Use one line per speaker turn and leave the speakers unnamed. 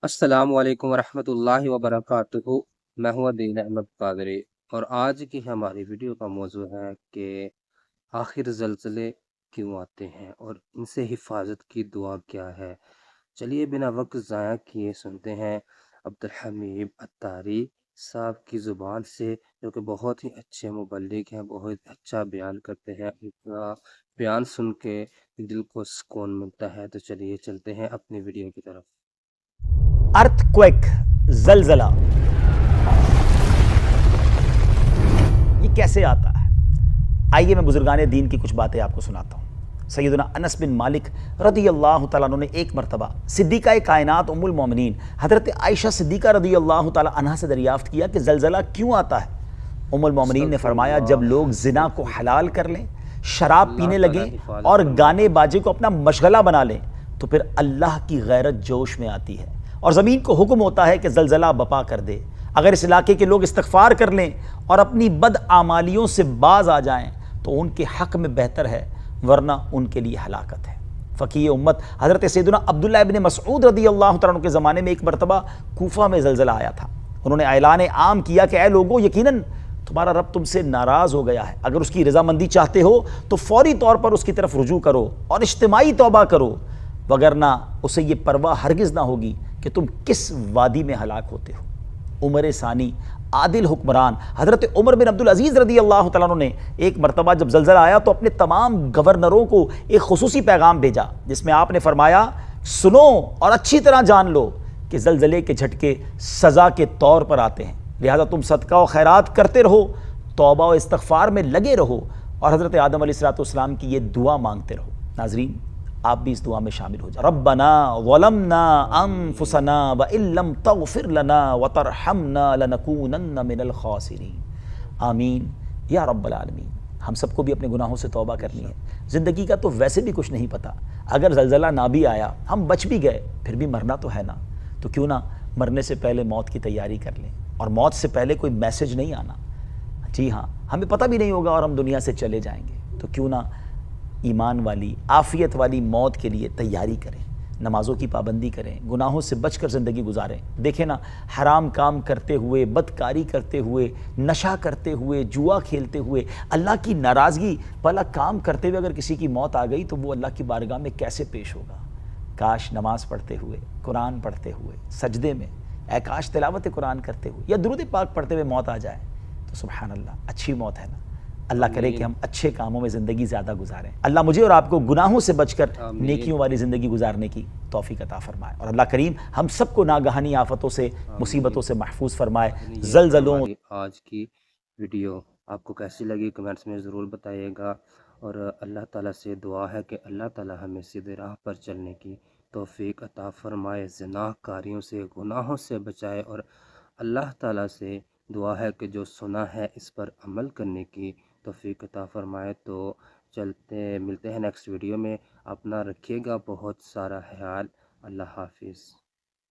السلام علیکم ورحمۃ اللہ وبرکاتہ۔ میں ہوں دین احمد قادری، اور آج کی ہماری ویڈیو کا موضوع ہے کہ آخر زلزلے کیوں آتے ہیں اور ان سے حفاظت کی دعا کیا ہے۔ چلیے بنا وقت ضائع کیے سنتے ہیں عبدالحمید عطاری صاحب کی زبان سے، جو کہ بہت ہی اچھے مبلغ ہیں، بہت اچھا بیان کرتے ہیں۔ ان کا بیان سن کے دل کو سکون ملتا ہے۔ تو چلیے چلتے ہیں اپنی ویڈیو کی طرف۔
ارتھ کویک، زلزلہ، یہ کیسے آتا ہے؟ آئیے میں بزرگان دین کی کچھ باتیں آپ کو سناتا ہوں۔ سیدنا انس بن مالک رضی اللہ تعالیٰ عنہ نے ایک مرتبہ صدیقہ کائنات ام المومنین حضرت عائشہ صدیقہ رضی اللہ تعالیٰ عنہ سے دریافت کیا کہ زلزلہ کیوں آتا ہے؟ ام المومنین نے فرمایا، جب لوگ زنا کو حلال کر لیں، شراب پینے لگیں اور گانے باجے کو اپنا مشغلہ بنا لیں، تو پھر اللہ کی غیرت جوش میں آتی ہے اور زمین کو حکم ہوتا ہے کہ زلزلہ بپا کر دے۔ اگر اس علاقے کے لوگ استغفار کر لیں اور اپنی بد اعمالیوں سے باز آ جائیں تو ان کے حق میں بہتر ہے، ورنہ ان کے لیے ہلاکت ہے۔ فقیہ امت حضرت سیدنا عبداللہ ابن مسعود رضی اللہ تعالیٰ عنہ کے زمانے میں ایک مرتبہ کوفہ میں زلزلہ آیا تھا۔ انہوں نے اعلان عام کیا کہ اے لوگوں، یقیناً تمہارا رب تم سے ناراض ہو گیا ہے۔ اگر اس کی رضامندی چاہتے ہو تو فوری طور پر اس کی طرف رجوع کرو اور اجتماعی توبہ کرو، وگرنہ اسے یہ پرواہ ہرگز نہ ہوگی کہ تم کس وادی میں ہلاک ہوتے ہو۔ عمر ثانی عادل حکمران حضرت عمر بن عبدالعزیز رضی اللہ تعالیٰ عنہ نے ایک مرتبہ جب زلزلہ آیا تو اپنے تمام گورنروں کو ایک خصوصی پیغام بھیجا، جس میں آپ نے فرمایا، سنو اور اچھی طرح جان لو کہ زلزلے کے جھٹکے سزا کے طور پر آتے ہیں، لہذا تم صدقہ و خیرات کرتے رہو، توبہ و استغفار میں لگے رہو اور حضرت آدم علیہ السلام کی یہ دعا مانگتے رہو۔ ناظرین، آپ بھی اس دعا میں شامل ہو جائیں۔ ربنا ظلمنا انفسنا وان لم تغفر لنا وترحمنا لنکونن من الخاسرین۔ آمین یا رب العالمین۔ ہم سب کو بھی اپنے گناہوں سے توبہ کرنی ہے۔ زندگی کا تو ویسے بھی کچھ نہیں پتا، اگر زلزلہ نہ بھی آیا، ہم بچ بھی گئے، پھر بھی مرنا تو ہے نا، تو کیوں نہ مرنے سے پہلے موت کی تیاری کر لیں، اور موت سے پہلے کوئی میسج نہیں آنا۔ جی ہاں، ہمیں پتہ بھی نہیں ہوگا اور ہم دنیا سے چلے جائیں گے، تو کیوں نہ ایمان والی عافیت والی موت کے لیے تیاری کریں، نمازوں کی پابندی کریں، گناہوں سے بچ کر زندگی گزاریں۔ دیکھیں نا، حرام کام کرتے ہوئے، بدکاری کرتے ہوئے، نشہ کرتے ہوئے، جوا کھیلتے ہوئے، اللہ کی ناراضگی والا کام کرتے ہوئے اگر کسی کی موت آ گئی تو وہ اللہ کی بارگاہ میں کیسے پیش ہوگا؟ کاش نماز پڑھتے ہوئے، قرآن پڑھتے ہوئے، سجدے میں، اے کاش تلاوت قرآن کرتے ہوئے یا درود پاک پڑھتے ہوئے موت آ جائے تو سبحان اللہ، اچھی موت ہے نا۔ اللہ کرے کہ ہم اچھے کاموں میں زندگی زیادہ گزاریں۔ اللہ مجھے اور آپ کو گناہوں سے بچ کر نیکیوں والی زندگی گزارنے کی توفیق عطا فرمائے، اور اللہ کریم ہم سب کو ناگہانی آفتوں سے، مصیبتوں سے محفوظ فرمائے۔ زلزلوں
آج کی ویڈیو آپ کو کیسی لگی کمنٹس میں ضرور بتائیے گا، اور اللہ تعالیٰ سے دعا ہے کہ اللہ تعالیٰ ہمیں سیدھے راہ پر چلنے کی توفیق عطا فرمائے، زنا کاریوں سے، گناہوں سے بچائے، اور اللہ تعالیٰ سے دعا ہے کہ جو سنا ہے اس پر عمل کرنے کی توفیق عطا فرمائے۔ تو ملتے ہیں نیکسٹ ویڈیو میں۔ اپنا رکھیے گا بہت سارا خیال۔ اللہ حافظ۔